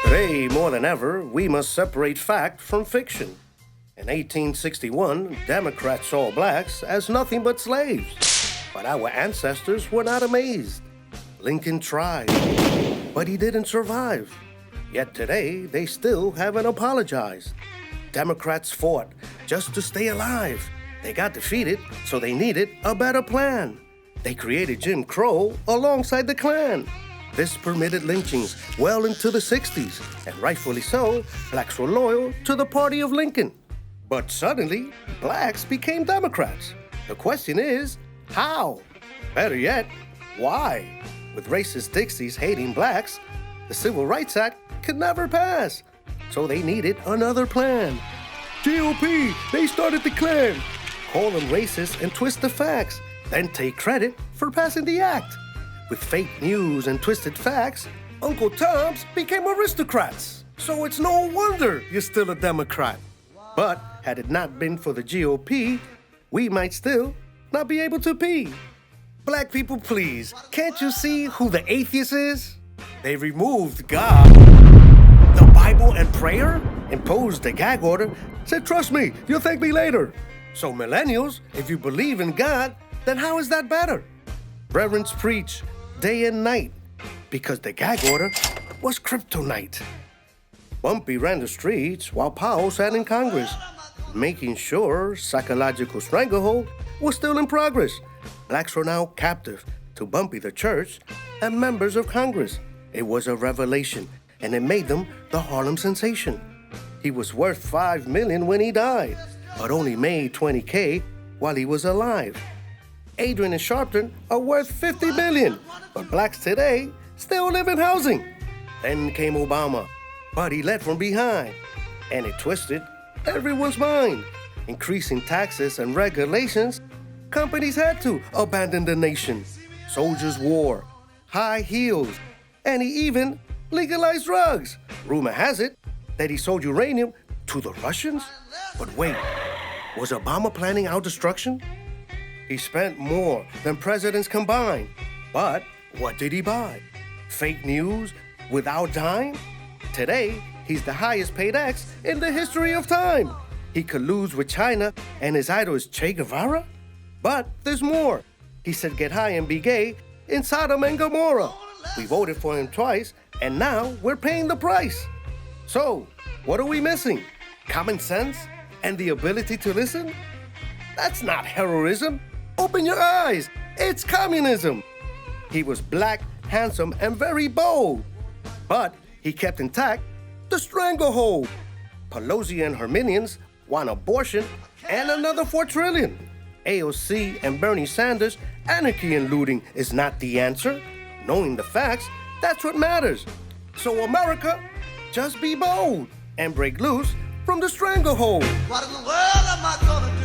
Today, more than ever, we must separate fact from fiction. In 1861, Democrats saw blacks as nothing but slaves. But our ancestors were not amazed. Lincoln tried, but he didn't survive. Yet today, they still haven't apologized. Democrats fought just to stay alive. They got defeated, so they needed a better plan. They created Jim Crow alongside the Klan. This permitted lynchings well into the 60s, and rightfully so, blacks were loyal to the party of Lincoln. But suddenly, blacks became Democrats. The question is, how? Better yet, why? With racist Dixies hating blacks, the Civil Rights Act could never pass. So they needed another plan. GOP, they started the Klan. Call them racist and twist the facts, then take credit for passing the act. With fake news and twisted facts, Uncle Toms became aristocrats. So it's no wonder you're still a Democrat. But had it not been for the GOP, we might still not be able to pee. Black people, please, can't you see who the atheist is? They removed God, the Bible and prayer, imposed a gag order, said, trust me, you'll thank me later. So millennials, if you believe in God, then how is that better? Reverends preach day and night because the gag order was kryptonite. Bumpy ran the streets while Powell sat in Congress, making sure psychological stranglehold was still in progress. Blacks were now captive to Bumpy the church and members of Congress. It was a revelation, and it made them the Harlem sensation. He was worth $5 million when he died, but only made $20K while he was alive. Adrian and Sharpton are worth $50 million, but blacks today still live in housing. Then came Obama, but he led from behind, and it twisted everyone's mind. Increasing taxes and regulations, companies had to abandon the nation. Soldiers wore high heels, and he even legalized drugs. Rumor has it that he sold uranium to the Russians. But wait, was Obama planning our destruction? He spent more than presidents combined. But what did he buy? Fake news without dime? Today, he's the highest paid ex in the history of time. He colludes with China and his idol is Che Guevara? But there's more. He said get high and be gay in Sodom and Gomorrah. We voted for him twice, and now we're paying the price. So, what are we missing? Common sense and the ability to listen? That's not heroism. Open your eyes. It's communism. He was black, handsome, and very bold. But he kept intact the stranglehold. Pelosi and her minions want abortion and another $4 trillion. AOC and Bernie Sanders, anarchy and looting is not the answer. Knowing the facts, that's what matters. So America, just be bold and break loose from the stranglehold. What in the world am I gonna do?